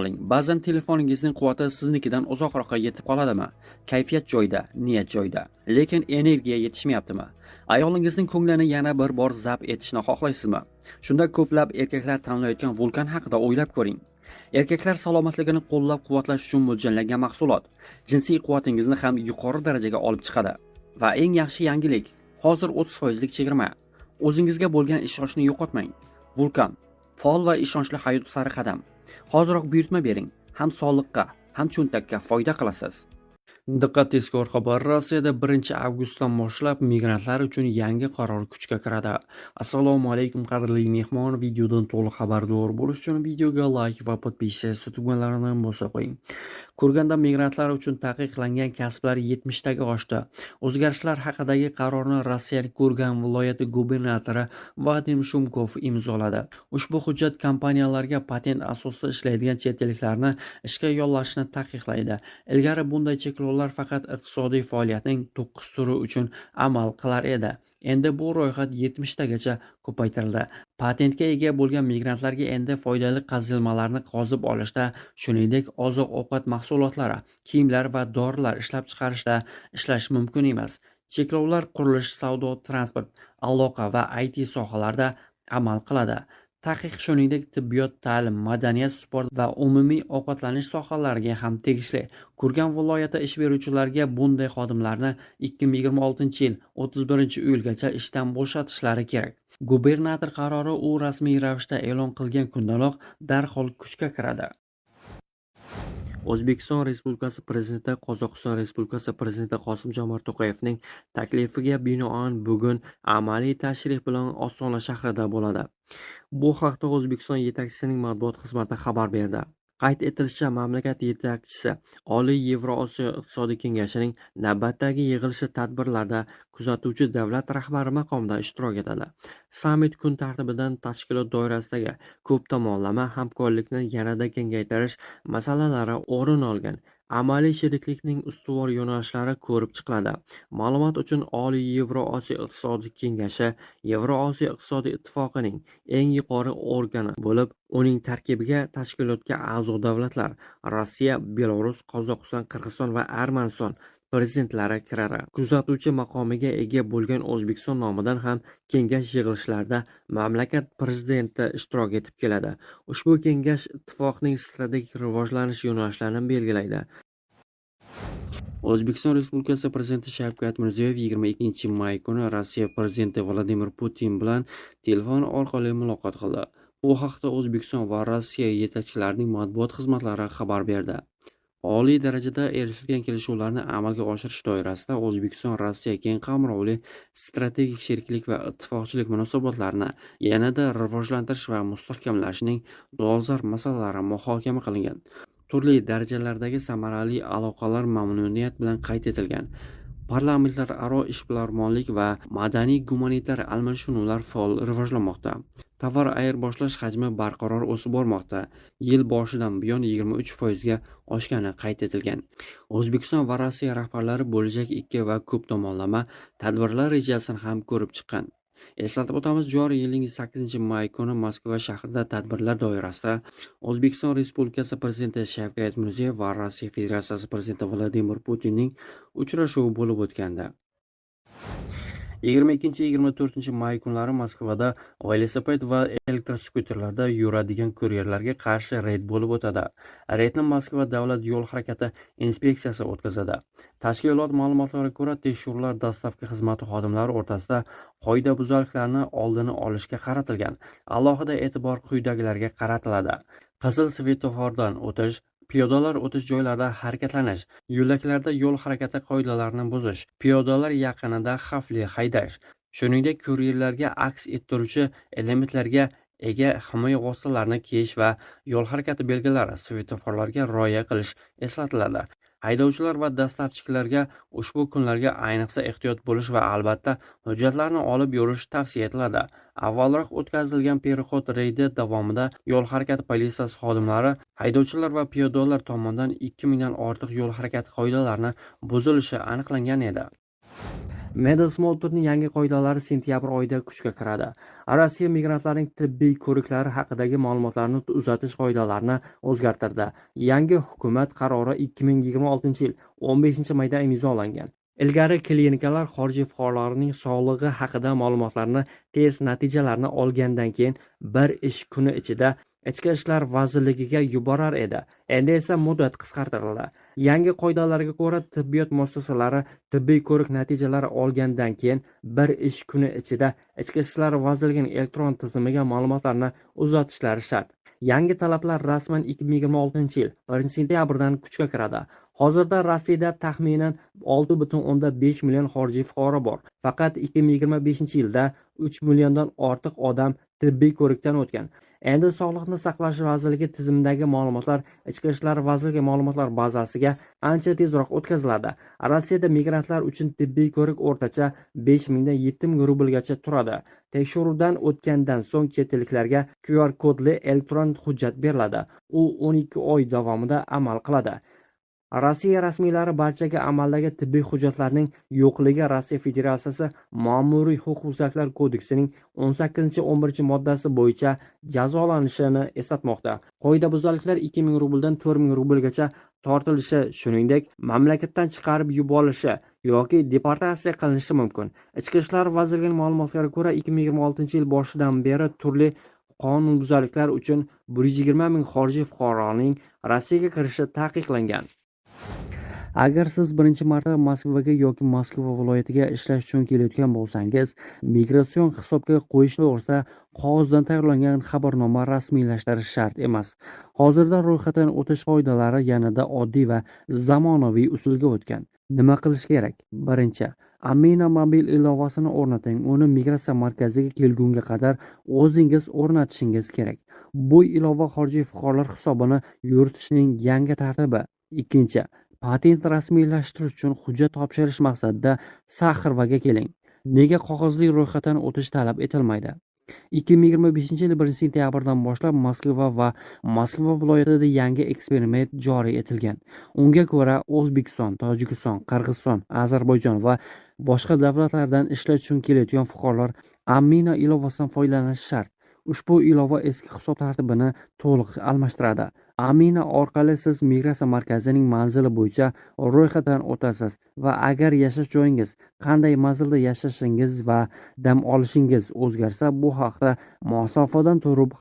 oling. Ba'zan telefoningizning quvvati siznikidan uzoqroqqa yetib qoladimi? Kayfiyat joyida, niyat joyida, lekin energiya yetishmayaptimi? Ayolingizning ko'nglini yana bir bor zabt etishni xohlaysizmi? Shunda ko'plab erkaklar tanlayotgan vulkan haqida o'ylab ko'ring. Erkaklar salomatligini qo'llab-quvvatlash uchun mo'ljallangan mahsulot. Jinsiy quvvatingizni ham yuqori darajaga olib chiqadi. Va eng yaxshi yangilik, hozir 30% chegirma. O'zingizga bo'lgan ishonchni yo'qotmang. Vulkan faol va ishonchli hayot sari qadam. Hoziroq buyurtma bering. Ham sog'liqqa, ham cho'ntakka foyda qilasiz. Diqqat, tezkor xabar. Rossiyada 1-avgustdan boshlab migrantlar uchun yangi qaror kuchga kiradi. Assalomu alaykum qadrli mehmon, videodan to'liq xabardor bo'lish uchun videoga like va podpisatsiya tugmalarini bosib qo'ying. Kurganda migrantlar uchun taqiqlangan kasblar 70 taga oshdi. O'zgarishlar haqidagi qarorni rossiyalik Kurgan viloyati gubernatori Vadim Shumkov imzoladi. Ushbu hujjat kompaniyalarga patent asosida ishlaydigan chet elliklarni ishga yollashni taqiqlaydi. Ilgari bunday cheklovlar faqat iqtisodiy faoliyatning 9 turi uchun amal qilar edi. Endi bu ro'yxat 70 tagacha ko'paytirildi. Patentga ega bo'lgan migrantlarga endi foydali qazilmalarni qozib olishda, shuningdek oziq-ovqat mahsulotlari, kiyimlar va dorilar ishlab chiqarishda ishlash mumkin emas. Cheklovlar qurilish, savdo, transport, aloqa va IT sohalarida amal qiladi. Taqiq shuningdek tibbiyot, ta'lim, madaniyat, sport va umumiy ovqatlanish sohalariga ham tegishli. Kurgan viloyati ish beruvchilariga bunday xodimlarni 2026-yil 31-iyulgacha ishdan bo'shatishlari kerak. Gubernator qarori u rasmiy ravishda e'lon qilgan kundanoq darhol kuchga kiradi. O'zbekiston Respublikasi Prezidenti Qozog'iston Respublikasi Prezidenti Qosim-Jomart To'qayevning taklifiga binoan bugun amaliy tashrif bilan Ostona shahrida bo'ladi. Bu haqda O'zbekiston yetakchisining matbuot xizmati xabar berdi. Qayd etilishicha, mamlakat yetakchisi Oliy Yevrosiyo iqtisodiy kengashining navbatdagi yig'ilishi tadbirlarda kuzatuvchi davlat rahbari maqomida ishtirok etadi. Sammit kun tartibidan tashkilot doirasidagi ko'p tomonlama hamkorlikni yanada kengaytirish masalalari o'rin olgan. Amaliy sheriklikning ustuvor yo'nalishlari ko'rib chiqiladi. Ma'lumot uchun, Oliy Yevrosiyo iqtisodiy kengashi Yevrosiyo iqtisodiy ittifoqining eng yuqori organi bo'lib, uning tarkibiga tashkilotga a'zo davlatlar Rossiya, Belarus, Qozog'iston, Qirg'iziston va Armaniston prezidentlari kiradi. Kuzatuvchi maqomiga ega bo'lgan O'zbekiston nomidan ham kengash yig'ilishlarida mamlakat prezidenti ishtirok etib keladi. Ushbu kengash ittifoqning strategik rivojlanish yo'nalishlarini belgilaydi. O'zbekiston Respublikasi Prezidenti Shavkat Mirziyoyev 22-may kuni Rossiya prezidenti Vladimir Putin bilan telefon orqali muloqot qildi. Bu haqda O'zbekiston va Rossiya yetakchilarining matbuot xizmatlari xabar berdi. Oliy darajada erishilgan kelishuvlarni amalga oshirish doirasida O'zbekiston Rossiya keng qamrovli strategik sheriklik va ittifoqchilik munosabatlarini yanada rivojlantirish va mustahkamlashning dolzarb masalalari muhokama qilingan. Turli darajalardagi samarali aloqalar mamnuniyat bilan qayd etilgan. Parlamentlararo ishbilarmonlik va madaniy-gumanitar almashinuvlar faol rivojlanmoqda. Tovar ayirboshlash hajmi barqaror o'sib bormoqda. Yil boshidan buyon 23% ga oshgani qayd etilgan. O'zbekiston va Rossiya rahbarlari bo'lajak ikki va ko'p tomonlama tadbirlar rejasini ham ko'rib chiqqan. Eslatib o'tamiz, joriy yilning 8-may kuni Moskva shahrida tadbirlar doirasida O'zbekiston Respublikasi Prezidenti Shavkat Mirziyoyev va Rossiya Federatsiyasi Prezidenti Vladimir Putinning uchrashuvi bo'lib o'tgandi. 22-24-may kunlari Moskvada velosiped va elektroskuterlarda yuradigan kuryerlarga qarshi reyd bo'lib o'tadi. Reydni Moskva davlat yo'l harakati inspeksiyasi o'tkazadi. Tashkilot ma'lumotlariga ko'ra, tekshiruvlar dastavka xizmati xodimlari o'rtasida qoidabuzarliklarni oldini olishga qaratilgan. Alohida e'tibor quyidagilarga qaratiladi: qizil svetofordan o'tish, piyodalar o'tish joylarida harakatlanish, yo'laklarda yo'l harakati qoidalarini buzish, piyodalar yaqinida xavfli haydash, shuningdek kuryerlarga aks ettiruvchi elementlarga ega himoya vositalarini kiyish va yo'l harakati belgilari, svetoforlarga rioya qilish eslatiladi. Haydovchilar va dastavchilarga ushbu kunlarga ayniqsa ehtiyot bo'lish va albatta hujjatlarni olib yurish tavsiya etiladi. Avvalroq o'tkazilgan perexod reydi davomida yo'l harakati politsiyasi xodimlari haydovchilar va piyodalar tomonidan 2000 dan ortiq yo'l harakati qoidalarini buzilishi aniqlangan edi. Medosmolturning yangi qoidalari sentyabr oyida kuchga kiradi. Rossiya migrantlarning tibbiy ko'riklari haqidagi ma'lumotlarni uzatish qoidalarini o'zgartirdi. Yangi hukumat qarori 2026-yil 15-mayda imzolangan. Ilgari klinikalar xorijiy fuqarolarning sog'lig'i haqida ma'lumotlarni test natijalarini olgandan keyin bir ish kuni ichida Ichki ishlar vazirligiga yuborar edi. Endi esa muddat qisqartirildi. Yangi qoidalarga ko'ra tibbiyot muassasalari tibbiy ko'rik natijalari olgandan keyin bir ish kuni ichida Ichki ishlar vazirligining elektron tizimiga ma'lumotlarni uzatishlari shart. Yangi talablar rasman 2026-yil 1-sentyabrdan kuchga kiradi. Hozirda Rossiyada taxminan 6,5 million xorijiy fuqaro bor. Faqat 2025-yilda 3 milliondan ortiq odam tibbiy ko'rikdan o'tgan. Endi Sog'liqni saqlash vazirligi tizimidagi ma'lumotlar Ichki ishlar vazirligi ma'lumotlar bazasiga ancha tezroq o'tkaziladi. Rossiyada migrantlar uchun tibbiy ko'rik o'rtacha 5 mingdan 7 ming rublgacha turadi. Tekshiruvdan o'tgandan so'ng chet elliklarga QR kodli elektron hujjat beriladi. U 12 oy davomida amal qiladi. Rossiya rasmiylari barchaga amaldagi tibbiy hujjatlarning yo'qligi Rossiya Federatsiyasi Ma'muriy huquqbuzarliklar kodeksining 18-11 moddasi bo'yicha jazolanishini eslatmoqda. Qoidabuzarliklar 2 ming rubldan 4 ming rublgacha tortilishi, shuningdek, mamlakatdan chiqarib yuborilishi yoki deportatsiya qilinishi mumkin. Ichki ishlar vazirligining ma'lumotlariga ko'ra, 2026-yil boshidan beri turli qonunbuzarliklar uchun 120 ming xorijiy fuqaroning Rossiyaga kirishi taqiqlangan. Agar siz birinchi marta Moskvaga yoki Moskva viloyatiga ishlash uchun kelayotgan bo'lsangiz, migratsion hisobga qo'yish to'g'risida qog'ozdan tayyorlangan xabarnoma rasmiylashtirish shart emas. Hozirda ro'yxatdan o'tish qoidalari yanada oddiy va zamonaviy usulga o'tgan. Nima qilish kerak? Birinchi, Amina mobil ilovasini o'rnating. Uni migratsiya markaziga kelgunga qadar o'zingiz o'rnatishingiz kerak. Bu ilova xorijiy fuqarolar hisobini yuritishning yangi tartibi. Ikkinchi, patent rasmiylashtirish uchun hujjat topshirish maqsadida Saxarvaga keling. Nega qog'ozli ro'yxatdan o'tish talab etilmaydi? 2025-yil 1-sentyabrdan boshlab Moskva va Moskva viloyatida yangi eksperiment joriy etilgan. Unga ko'ra O'zbekiston, Tojikiston, Qirg'iziston, Ozarbayjon va boshqa davlatlardan ishlash uchun kelayotgan fuqarolar Amina ilovasidan foydalanishi shart. Ushbu ilova eski hisob tartibini to'liq almashtiradi. Amina orqali siz migratsiya markazining manzili bo'yicha ro'yxatdan o'tasiz va agar yashash joyingiz, qanday manzilda yashashingiz va dam olishingiz o'zgarsa, bu haqda masofadan turib